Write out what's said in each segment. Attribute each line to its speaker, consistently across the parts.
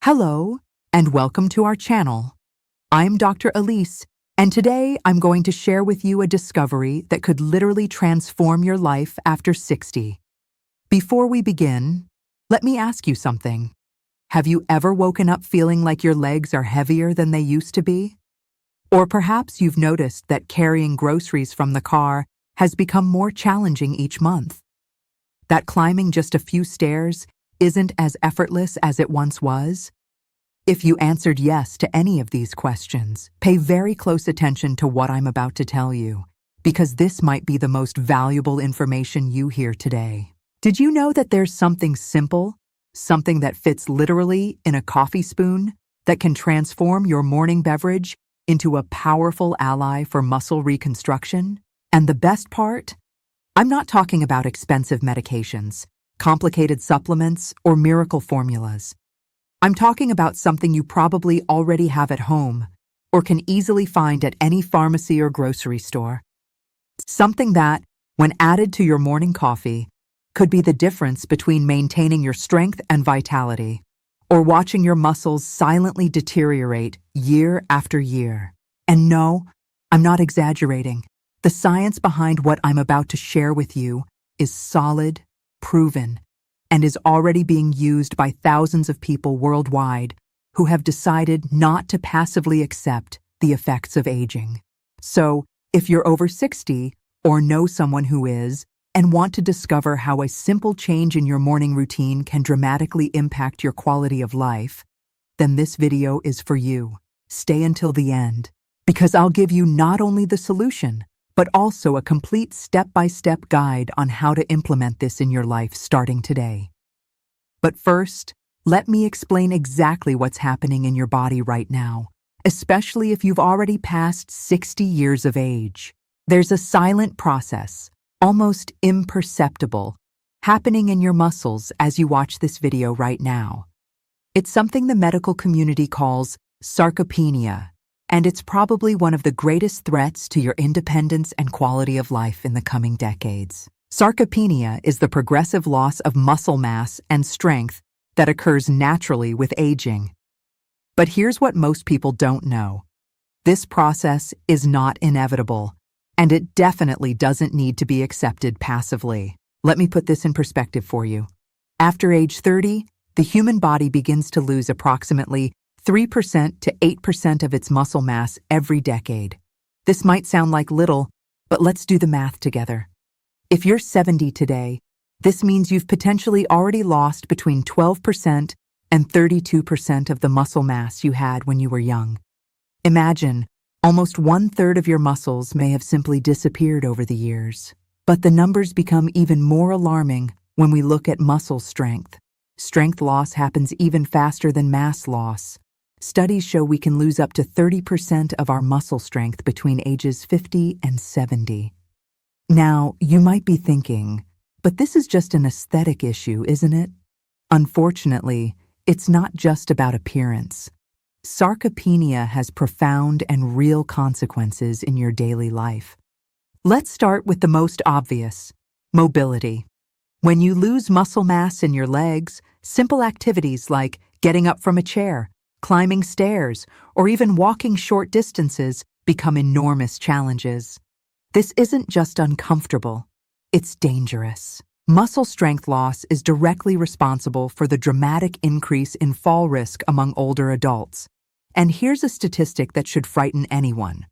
Speaker 1: Hello, and welcome to our channel. I'm Dr. Elise, and today I'm going to share with you a discovery that could literally transform your life after 60. Before we begin, let me ask you something. Have you ever woken up feeling like your legs are heavier than they used to be? Or perhaps you've noticed that carrying groceries from the car has become more challenging each month. That climbing just a few stairs isn't as effortless as it once was? If you answered yes to any of these questions, pay very close attention to what I'm about to tell you, because this might be the most valuable information you hear today. Did you know that there's something simple, something that fits literally in a coffee spoon, that can transform your morning beverage into a powerful ally for muscle reconstruction? And the best part? I'm not talking about expensive medications, complicated supplements, or miracle formulas. I'm talking about something you probably already have at home or can easily find at any pharmacy or grocery store. Something that, when added to your morning coffee, could be the difference between maintaining your strength and vitality or watching your muscles silently deteriorate year after year. And no, I'm not exaggerating. The science behind what I'm about to share with you is solid, proven, and is already being used by thousands of people worldwide who have decided not to passively accept the effects of aging. So, if you're over 60 or know someone who is and want to discover how a simple change in your morning routine can dramatically impact your quality of life, then this video is for you. Stay until the end, because I'll give you not only the solution, but also a complete step-by-step guide on how to implement this in your life starting today. But first, let me explain exactly what's happening in your body right now, especially if you've already passed 60 years of age. There's a silent process, almost imperceptible, happening in your muscles as you watch this video right now. It's something the medical community calls sarcopenia, and it's probably one of the greatest threats to your independence and quality of life in the coming decades. Sarcopenia is the progressive loss of muscle mass and strength that occurs naturally with aging. But here's what most people don't know. This process is not inevitable, and it definitely doesn't need to be accepted passively. Let me put this in perspective for you. After age 30, the human body begins to lose approximately 3% to 8% of its muscle mass every decade. This might sound like little, but let's do the math together. If you're 70 today, this means you've potentially already lost between 12% and 32% of the muscle mass you had when you were young. Imagine, almost 1/3 of your muscles may have simply disappeared over the years. But the numbers become even more alarming when we look at muscle strength. Strength loss happens even faster than mass loss. Studies show we can lose up to 30% of our muscle strength between ages 50 and 70. Now, you might be thinking, but this is just an aesthetic issue, isn't it? Unfortunately, it's not just about appearance. Sarcopenia has profound and real consequences in your daily life. Let's start with the most obvious: mobility. When you lose muscle mass in your legs, simple activities like getting up from a chair, climbing stairs, or even walking short distances become enormous challenges. This isn't just uncomfortable, it's dangerous. Muscle strength loss is directly responsible for the dramatic increase in fall risk among older adults. And here's a statistic that should frighten anyone.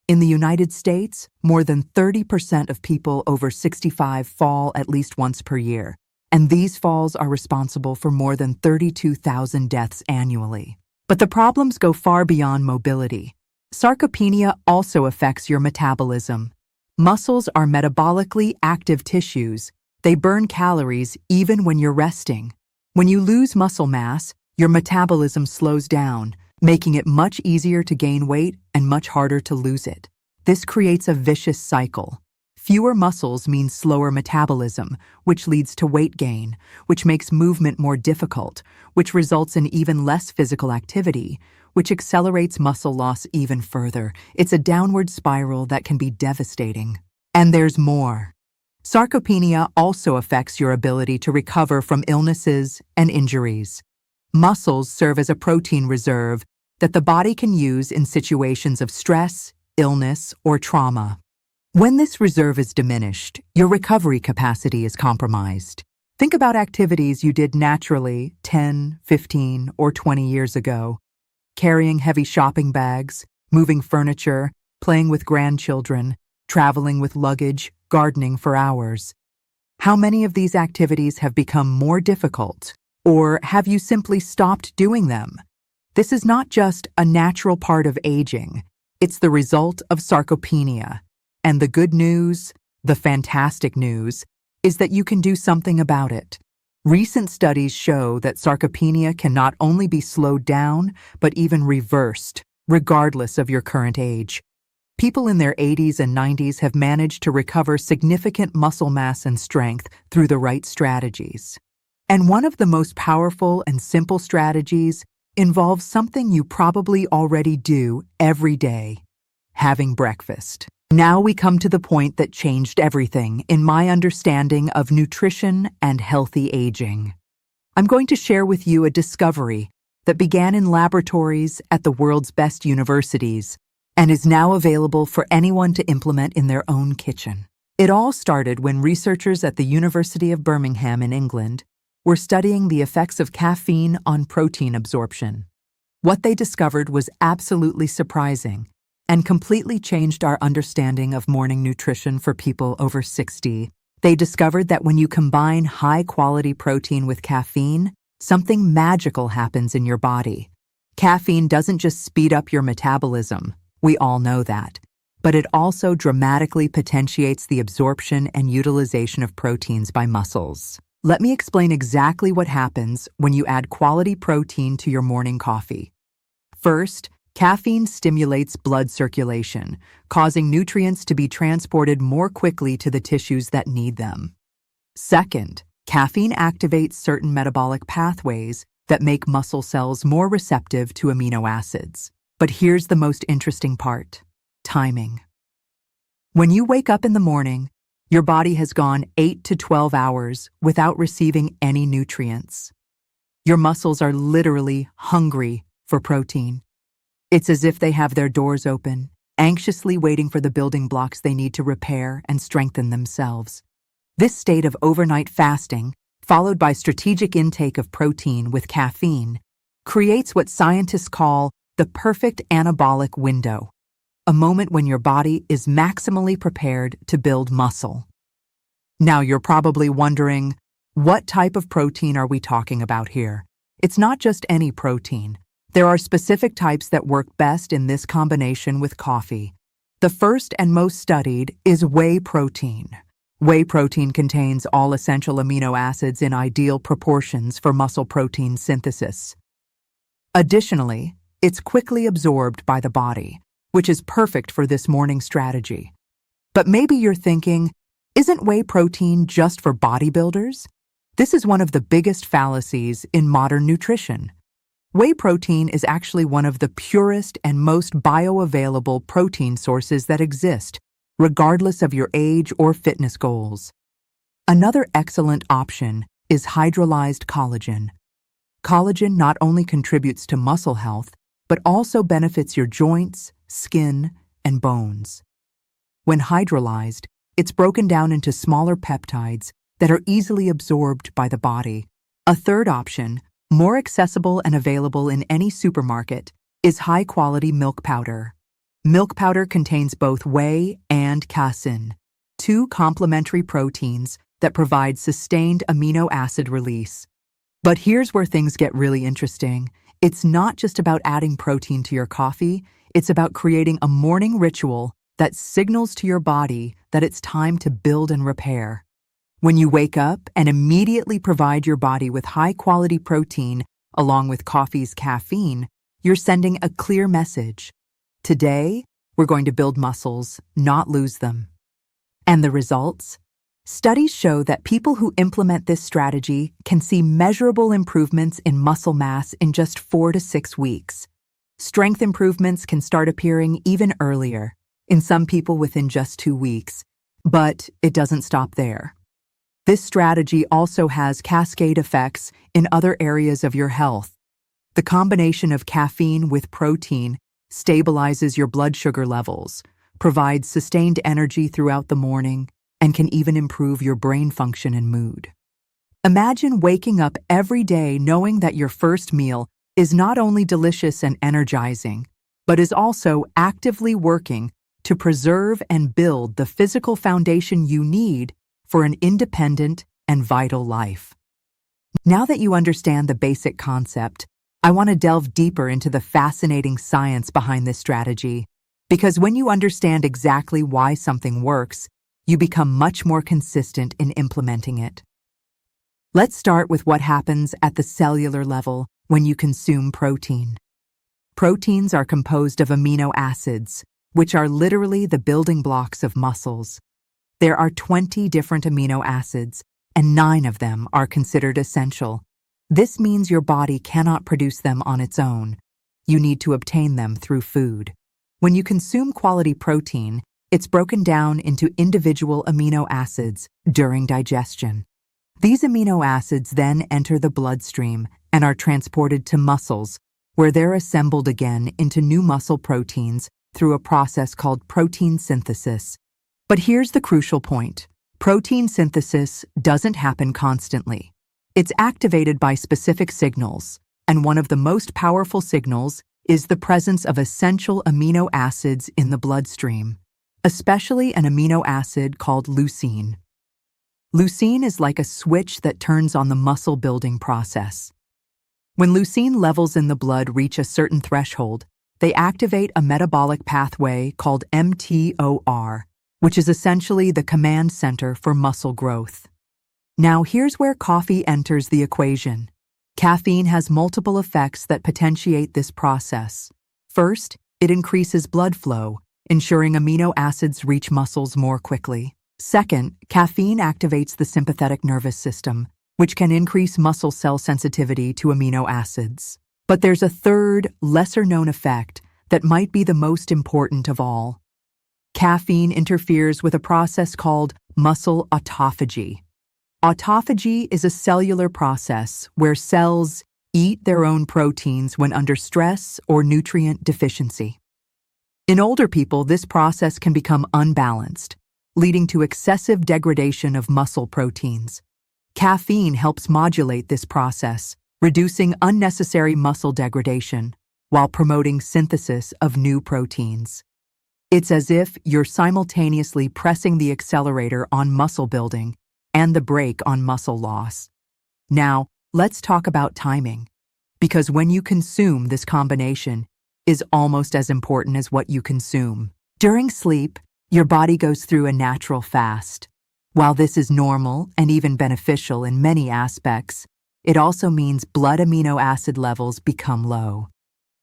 Speaker 1: In the United States, more than 30% of people over 65 fall at least once per year, and these falls are responsible for more than 32,000 deaths annually. But the problems go far beyond mobility. Sarcopenia also affects your metabolism. Muscles are metabolically active tissues. They burn calories even when you're resting. When you lose muscle mass, your metabolism slows down, making it much easier to gain weight and much harder to lose it. This creates a vicious cycle. Fewer muscles means slower metabolism, which leads to weight gain, which makes movement more difficult, which results in even less physical activity, which accelerates muscle loss even further. It's a downward spiral that can be devastating. And there's more. Sarcopenia also affects your ability to recover from illnesses and injuries. Muscles serve as a protein reserve that the body can use in situations of stress, illness, or trauma. When this reserve is diminished, your recovery capacity is compromised. Think about activities you did naturally 10, 15, or 20 years ago. Carrying heavy shopping bags, moving furniture, playing with grandchildren, traveling with luggage, gardening for hours. How many of these activities have become more difficult, or have you simply stopped doing them? This is not just a natural part of aging. It's the result of sarcopenia. And the good news, the fantastic news, is that you can do something about it. Recent studies show that sarcopenia can not only be slowed down, but even reversed, regardless of your current age. People in their 80s and 90s have managed to recover significant muscle mass and strength through the right strategies. And one of the most powerful and simple strategies involves something you probably already do every day: having breakfast. Now we come to the point that changed everything in my understanding of nutrition and healthy aging. I'm going to share with you a discovery that began in laboratories at the world's best universities and is now available for anyone to implement in their own kitchen. It all started when researchers at the University of Birmingham in England were studying the effects of caffeine on protein absorption. What they discovered was absolutely surprising and completely changed our understanding of morning nutrition for people over 60. They discovered that when you combine high-quality protein with caffeine, something magical happens in your body. Caffeine doesn't just speed up your metabolism, we all know that, but it also dramatically potentiates the absorption and utilization of proteins by muscles. Let me explain exactly what happens when you add quality protein to your morning coffee. First, caffeine stimulates blood circulation, causing nutrients to be transported more quickly to the tissues that need them. Second, caffeine activates certain metabolic pathways that make muscle cells more receptive to amino acids. But here's the most interesting part: timing. When you wake up in the morning, your body has gone 8 to 12 hours without receiving any nutrients. Your muscles are literally hungry for protein. It's as if they have their doors open, anxiously waiting for the building blocks they need to repair and strengthen themselves. This state of overnight fasting, followed by strategic intake of protein with caffeine, creates what scientists call the perfect anabolic window, a moment when your body is maximally prepared to build muscle. Now you're probably wondering, what type of protein are we talking about here? It's not just any protein. There are specific types that work best in this combination with coffee. The first and most studied is whey protein. Whey protein contains all essential amino acids in ideal proportions for muscle protein synthesis. Additionally, it's quickly absorbed by the body, which is perfect for this morning strategy. But maybe you're thinking, isn't whey protein just for bodybuilders? This is one of the biggest fallacies in modern nutrition. Whey protein is actually one of the purest and most bioavailable protein sources that exist, regardless of your age or fitness goals. Another excellent option is hydrolyzed collagen. Collagen not only contributes to muscle health, but also benefits your joints, skin, and bones. When hydrolyzed, it's broken down into smaller peptides that are easily absorbed by the body. A third option, more accessible and available in any supermarket, is high-quality milk powder. Milk powder contains both whey and casein, two complementary proteins that provide sustained amino acid release. But here's where things get really interesting. It's not just about adding protein to your coffee, it's about creating a morning ritual that signals to your body that it's time to build and repair. When you wake up and immediately provide your body with high-quality protein along with coffee's caffeine, you're sending a clear message. Today, we're going to build muscles, not lose them. And the results? Studies show that people who implement this strategy can see measurable improvements in muscle mass in just 4 to 6 weeks. Strength improvements can start appearing even earlier, in some people within just 2 weeks. But it doesn't stop there. This strategy also has cascade effects in other areas of your health, The combination of caffeine with protein stabilizes your blood sugar levels, provides sustained energy throughout the morning, and can even improve your brain function and mood. Imagine waking up every day knowing that your first meal is not only delicious and energizing, but is also actively working to preserve and build the physical foundation you need for an independent and vital life. Now that you understand the basic concept, I want to delve deeper into the fascinating science behind this strategy, because when you understand exactly why something works, you become much more consistent in implementing it. Let's start with what happens at the cellular level when you consume protein. Proteins are composed of amino acids, which are literally the building blocks of muscles. There are 20 different amino acids, and 9 of them are considered essential. This means your body cannot produce them on its own. You need to obtain them through food. When you consume quality protein, it's broken down into individual amino acids during digestion. These amino acids then enter the bloodstream and are transported to muscles, where they're assembled again into new muscle proteins through a process called protein synthesis. But here's the crucial point. Protein synthesis doesn't happen constantly. It's activated by specific signals, and one of the most powerful signals is the presence of essential amino acids in the bloodstream, especially an amino acid called leucine. Leucine is like a switch that turns on the muscle-building process. When leucine levels in the blood reach a certain threshold, they activate a metabolic pathway called mTOR, which is essentially the command center for muscle growth. Now here's where coffee enters the equation. Caffeine has multiple effects that potentiate this process. First, it increases blood flow, ensuring amino acids reach muscles more quickly. Second, caffeine activates the sympathetic nervous system, which can increase muscle cell sensitivity to amino acids. But there's a third, lesser-known effect that might be the most important of all. Caffeine interferes with a process called muscle autophagy. Autophagy is a cellular process where cells eat their own proteins when under stress or nutrient deficiency. In older people, this process can become unbalanced, leading to excessive degradation of muscle proteins. Caffeine helps modulate this process, reducing unnecessary muscle degradation while promoting synthesis of new proteins. It's as if you're simultaneously pressing the accelerator on muscle building and the brake on muscle loss. Now, let's talk about timing, because when you consume, this combination is almost as important as what you consume. During sleep, your body goes through a natural fast. While this is normal and even beneficial in many aspects, it also means blood amino acid levels become low.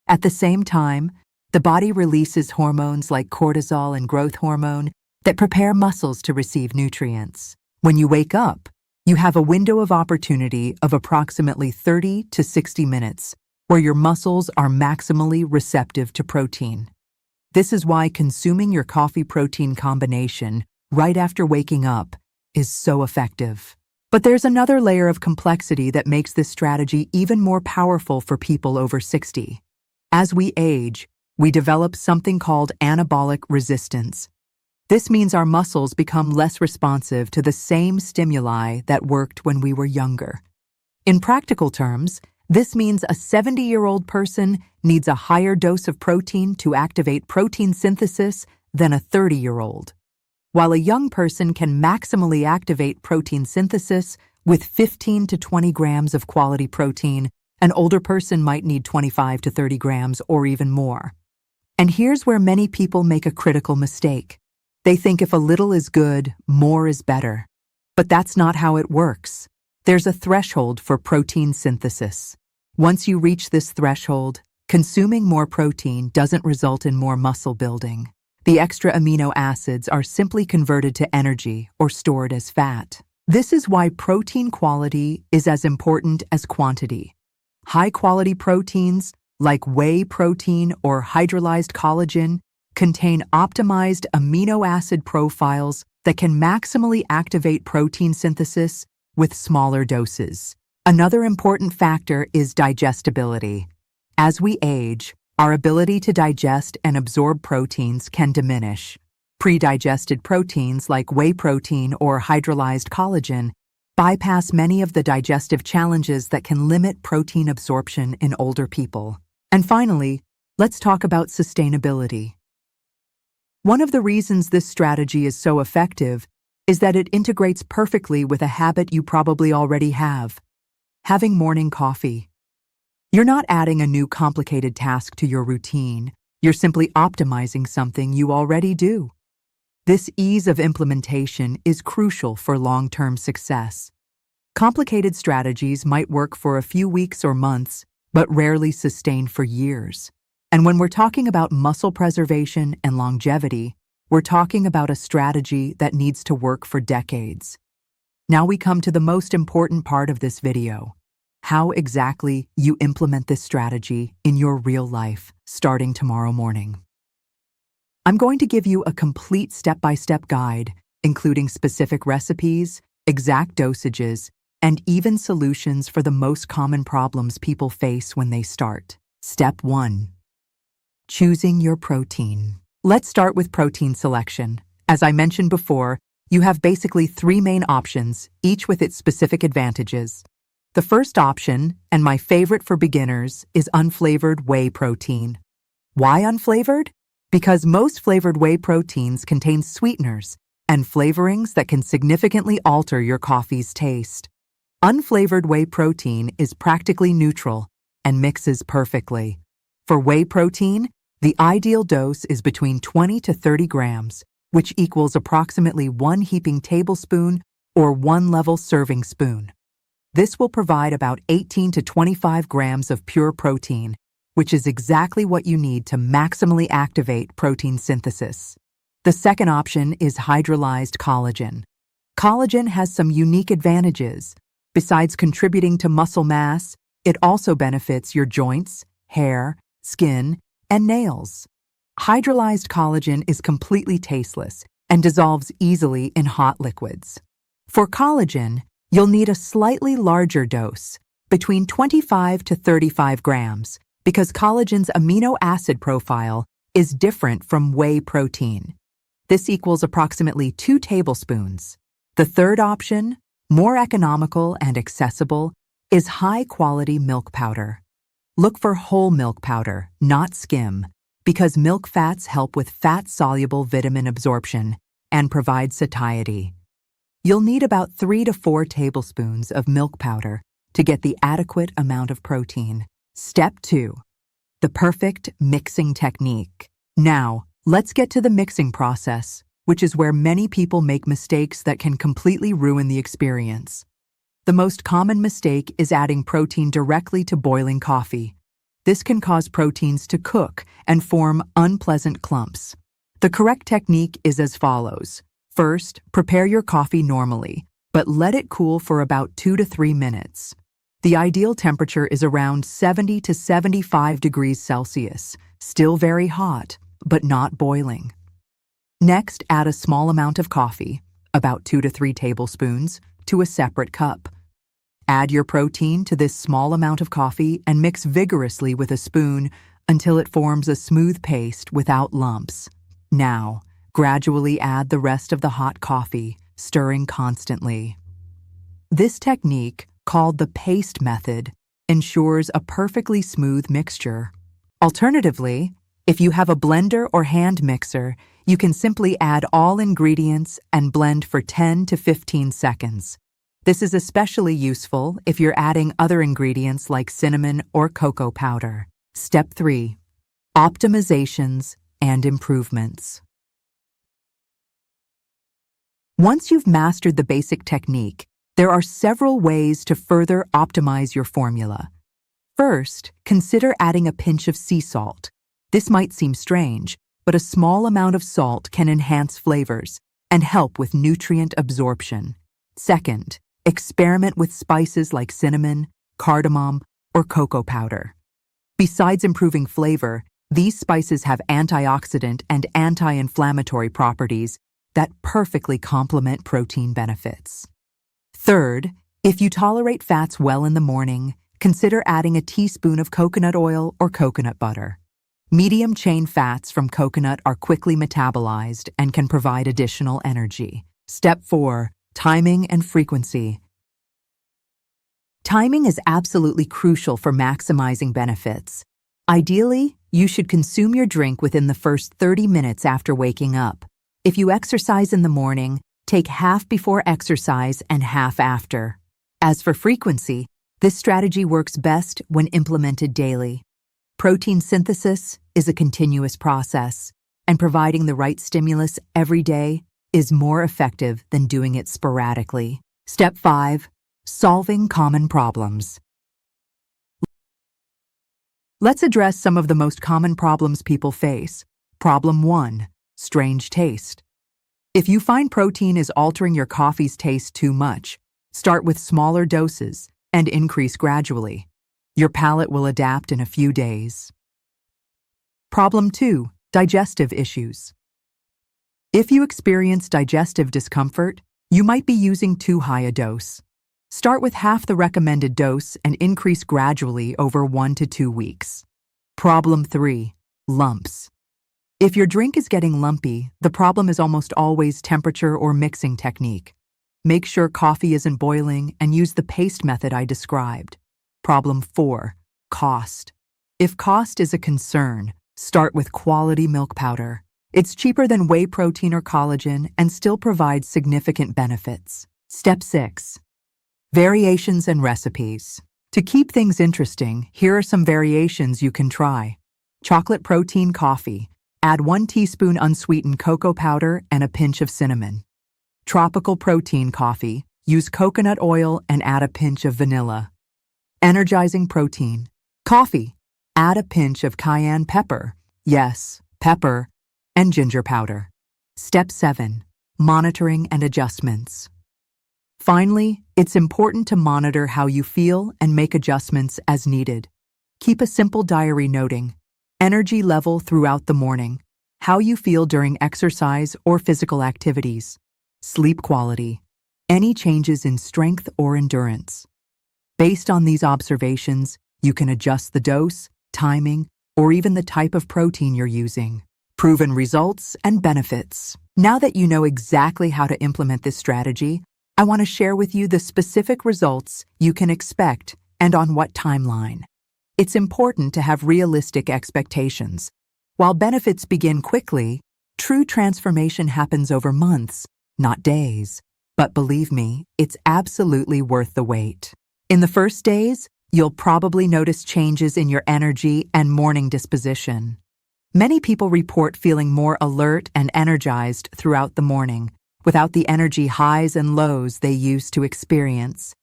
Speaker 1: At the same time, the body releases hormones like cortisol and growth hormone that prepare muscles to receive nutrients. When you wake up, you have a window of opportunity of approximately 30 to 60 minutes where your muscles are maximally receptive to protein. This is why consuming your coffee-protein combination right after waking up is so effective. But there's another layer of complexity that makes this strategy even more powerful for people over 60. As we age, we develop something called anabolic resistance. This means our muscles become less responsive to the same stimuli that worked when we were younger. In practical terms, this means a 70-year-old person needs a higher dose of protein to activate protein synthesis than a 30-year-old. While a young person can maximally activate protein synthesis with 15 to 20 grams of quality protein, an older person might need 25 to 30 grams or even more. And here's where many people make a critical mistake. They think if a little is good, more is better. But that's not how it works. There's a threshold for protein synthesis. Once you reach this threshold, consuming more protein doesn't result in more muscle building. The extra amino acids are simply converted to energy or stored as fat. This is why protein quality is as important as quantity. High-quality proteins, like whey protein or hydrolyzed collagen, contain optimized amino acid profiles that can maximally activate protein synthesis with smaller doses. Another important factor is digestibility. As we age, our ability to digest and absorb proteins can diminish. Pre-digested proteins like whey protein or hydrolyzed collagen bypass many of the digestive challenges that can limit protein absorption in older people. And finally, let's talk about sustainability. One of the reasons this strategy is so effective is that it integrates perfectly with a habit you probably already have: having morning coffee. You're not adding a new complicated task to your routine. You're simply optimizing something you already do. This ease of implementation is crucial for long-term success. Complicated strategies might work for a few weeks or months, but rarely sustain for years. And when we're talking about muscle preservation and longevity, we're talking about a strategy that needs to work for decades. Now we come to the most important part of this video: how exactly you implement this strategy in your real life starting tomorrow morning. I'm going to give you a complete step-by-step guide, including specific recipes, exact dosages, and even solutions for the most common problems people face when they start. Step 1. Choosing your protein. Let's start with protein selection. As I mentioned before, you have basically 3 main options, each with its specific advantages. The first option, and my favorite for beginners, is unflavored whey protein. Why unflavored? Because most flavored whey proteins contain sweeteners and flavorings that can significantly alter your coffee's taste. Unflavored whey protein is practically neutral and mixes perfectly. For whey protein, the ideal dose is between 20 to 30 grams, which equals approximately 1 heaping tablespoon or 1 level serving spoon. This will provide about 18 to 25 grams of pure protein, which is exactly what you need to maximally activate protein synthesis. The second option is hydrolyzed collagen. Collagen has some unique advantages. Besides contributing to muscle mass, it also benefits your joints, hair, skin, and nails. Hydrolyzed collagen is completely tasteless and dissolves easily in hot liquids. For collagen, you'll need a slightly larger dose, between 25 to 35 grams, because collagen's amino acid profile is different from whey protein. This equals approximately 2 tablespoons. The third option, more economical and accessible, is high-quality milk powder. Look for whole milk powder, not skim, because milk fats help with fat-soluble vitamin absorption and provide satiety. You'll need about 3 to 4 tablespoons of milk powder to get the adequate amount of protein. Step 2. The perfect mixing technique. Now, let's get to the mixing process, which is where many people make mistakes that can completely ruin the experience. The most common mistake is adding protein directly to boiling coffee. This can cause proteins to cook and form unpleasant clumps. The correct technique is as follows. First, prepare your coffee normally, but let it cool for about 2 to 3 minutes. The ideal temperature is around 70 to 75 degrees Celsius, still very hot, but not boiling. Next, add a small amount of coffee, about 2 to 3 tablespoons, to a separate cup. Add your protein to this small amount of coffee and mix vigorously with a spoon until it forms a smooth paste without lumps. Now, gradually add the rest of the hot coffee, stirring constantly. This technique, called the paste method, ensures a perfectly smooth mixture. Alternatively, if you have a blender or hand mixer, you can simply add all ingredients and blend for 10 to 15 seconds. This is especially useful if you're adding other ingredients like cinnamon or cocoa powder. Step 3. Optimizations and improvements. Once you've mastered the basic technique, there are several ways to further optimize your formula. First, consider adding a pinch of sea salt. This might seem strange, but a small amount of salt can enhance flavors and help with nutrient absorption. Second, experiment with spices like cinnamon, cardamom, or cocoa powder. Besides improving flavor, these spices have antioxidant and anti-inflammatory properties that perfectly complement protein benefits. Third, if you tolerate fats well in the morning, consider adding a teaspoon of coconut oil or coconut butter. Medium-chain fats from coconut are quickly metabolized and can provide additional energy. Step 4. Timing and frequency. Timing is absolutely crucial for maximizing benefits. Ideally, you should consume your drink within the first 30 minutes after waking up. If you exercise in the morning, take half before exercise and half after. As for frequency, this strategy works best when implemented daily. Protein synthesis is a continuous process, and providing the right stimulus every day is more effective than doing it sporadically. Step 5. Solving common problems. Let's address some of the most common problems people face. Problem 1. Strange taste. If you find protein is altering your coffee's taste too much, start with smaller doses and increase gradually. Your palate will adapt in a few days. Problem 2. Digestive issues. If you experience digestive discomfort, you might be using too high a dose. Start with half the recommended dose and increase gradually over 1 to 2 weeks. Problem 3. Lumps. If your drink is getting lumpy, the problem is almost always temperature or mixing technique. Make sure coffee isn't boiling and use the paste method I described. Problem 4. Cost. If cost is a concern, start with quality milk powder. It's cheaper than whey protein or collagen and still provides significant benefits. Step 6. Variations and recipes. To keep things interesting, here are some variations you can try. Chocolate protein coffee. Add 1 teaspoon unsweetened cocoa powder and a pinch of cinnamon. Tropical protein coffee. Use coconut oil and add a pinch of vanilla. Energizing protein. Coffee. Add a pinch of cayenne pepper. Yes, pepper. And ginger powder. Step 7. Monitoring and adjustments. Finally, it's important to monitor how you feel and make adjustments as needed. Keep a simple diary noting energy level throughout the morning, how you feel during exercise or physical activities, sleep quality, any changes in strength or endurance. Based on these observations, you can adjust the dose, timing, or even the type of protein you're using. Proven results and benefits. Now that you know exactly how to implement this strategy, I want to share with you the specific results you can expect and on what timeline. It's important to have realistic expectations. While benefits begin quickly, true transformation happens over months, not days. But believe me, it's absolutely worth the wait. In the first days, you'll probably notice changes in your energy and morning disposition. Many people report feeling more alert and energized throughout the morning, without the energy highs and lows they used to experience.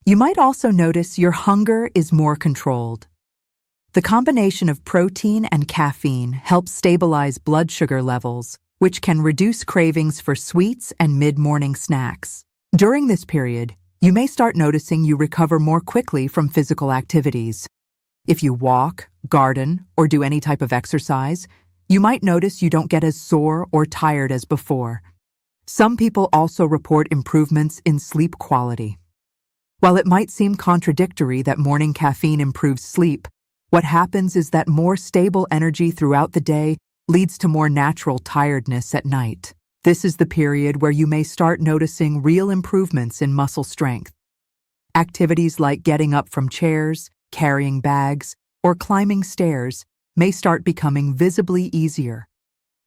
Speaker 1: You might also notice your hunger is more controlled. The combination of protein and caffeine helps stabilize blood sugar levels, which can reduce cravings for sweets and mid-morning snacks. During this period, you may start noticing you recover more quickly from physical activities. If you walk, garden, or do any type of exercise, you might notice you don't get as sore or tired as before. Some people also report improvements in sleep quality. While it might seem contradictory that morning caffeine improves sleep, what happens is that more stable energy throughout the day leads to more natural tiredness at night. This is the period where you may start noticing real improvements in muscle strength. Activities like getting up from chairs, carrying bags, or climbing stairs may start becoming visibly easier.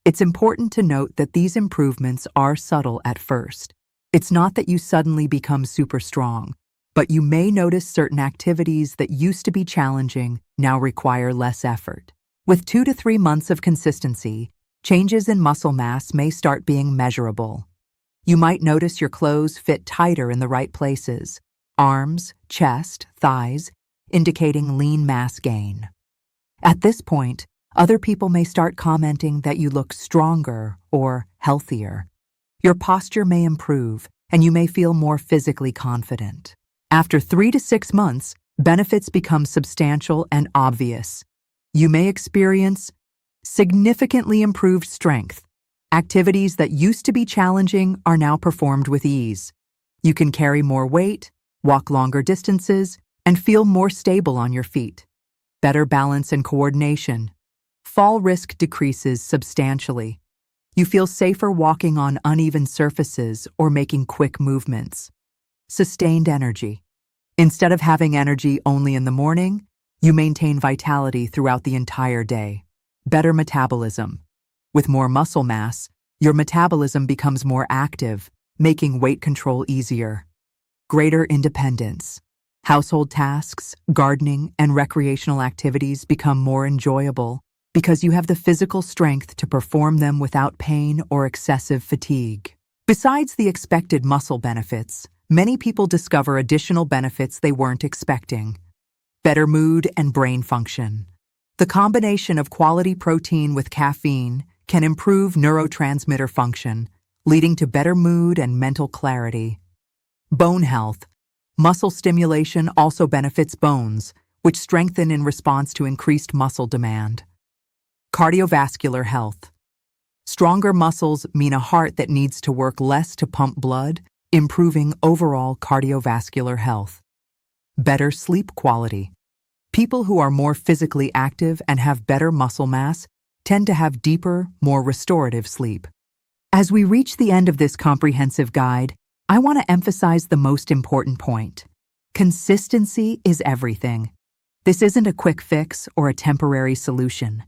Speaker 1: It's important to note that these improvements are subtle at first. It's not that you suddenly become super strong, but you may notice certain activities that used to be challenging now require less effort. With 2 to 3 months of consistency, changes in muscle mass may start being measurable. You might notice your clothes fit tighter in the right places, arms, chest, thighs, indicating lean mass gain. At this point, other people may start commenting that you look stronger or healthier. Your posture may improve, and you may feel more physically confident. After 3 to 6 months, benefits become substantial and obvious. You may experience significantly improved strength. Activities that used to be challenging are now performed with ease. You can carry more weight, walk longer distances, and feel more stable on your feet. Better balance and coordination. Fall risk decreases substantially. You feel safer walking on uneven surfaces or making quick movements. Sustained energy. Instead of having energy only in the morning, you maintain vitality throughout the entire day. Better metabolism. With more muscle mass, your metabolism becomes more active, making weight control easier. Greater independence. Household tasks, gardening, and recreational activities become more enjoyable because you have the physical strength to perform them without pain or excessive fatigue. Besides the expected muscle benefits, many people discover additional benefits they weren't expecting. Better mood and brain function. The combination of quality protein with caffeine can improve neurotransmitter function, leading to better mood and mental clarity. Bone health. Muscle stimulation also benefits bones, which strengthen in response to increased muscle demand. Cardiovascular health. Stronger muscles mean a heart that needs to work less to pump blood, improving overall cardiovascular health. Better sleep quality. People who are more physically active and have better muscle mass tend to have deeper, more restorative sleep. As we reach the end of this comprehensive guide, I want to emphasize the most important point. Consistency is everything. This isn't a quick fix or a temporary solution.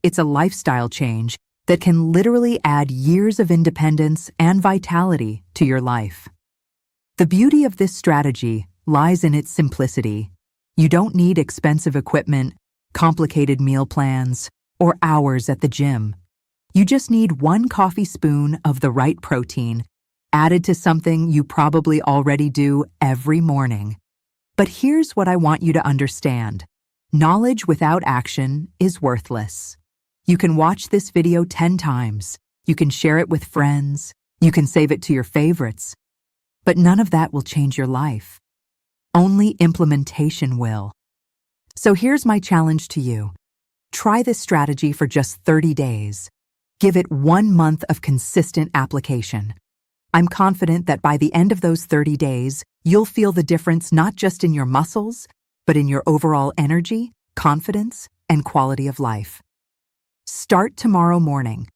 Speaker 1: It's a lifestyle change that can literally add years of independence and vitality to your life. The beauty of this strategy lies in its simplicity. You don't need expensive equipment, complicated meal plans, or hours at the gym. You just need 1 coffee spoon of the right protein, added to something you probably already do every morning. But here's what I want you to understand. Knowledge without action is worthless. You can watch this video 10 times. You can share it with friends. You can save it to your favorites. But none of that will change your life. Only implementation will. So here's my challenge to you. Try this strategy for just 30 days. Give it 1 month of consistent application. I'm confident that by the end of those 30 days, you'll feel the difference not just in your muscles, but in your overall energy, confidence, and quality of life. Start tomorrow morning.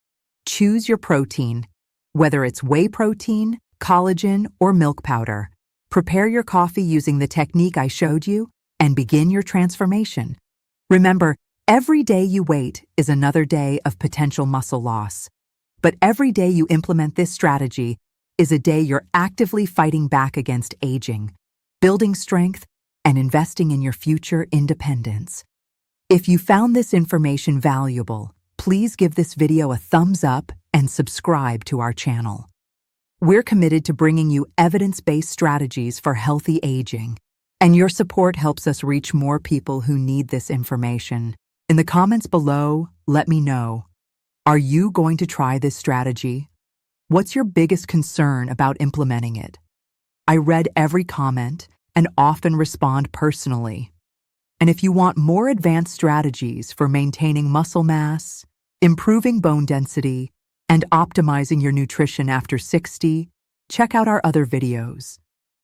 Speaker 1: Choose your protein, whether it's whey protein, collagen, or milk powder. Prepare your coffee using the technique I showed you and begin your transformation. Remember, every day you wait is another day of potential muscle loss. But every day you implement this strategy is a day you're actively fighting back against aging, building strength, and investing in your future independence. If you found this information valuable, please give this video a thumbs up and subscribe to our channel. We're committed to bringing you evidence-based strategies for healthy aging, and your support helps us reach more people who need this information. In the comments below, let me know. Are you going to try this strategy? What's your biggest concern about implementing it? I read every comment and often respond personally. And if you want more advanced strategies for maintaining muscle mass, improving bone density, and optimizing your nutrition after 60, check out our other videos.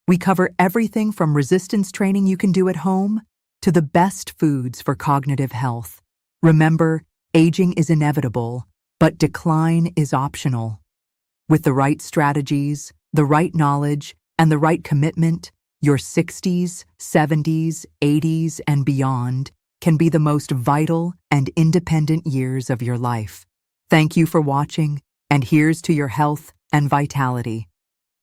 Speaker 1: We cover everything from resistance training you can do at home to the best foods for cognitive health. Remember, aging is inevitable, but decline is optional. With the right strategies, the right knowledge, and the right commitment, your 60s, 70s, 80s, and beyond can be the most vital and independent years of your life. Thank you for watching, and here's to your health and vitality.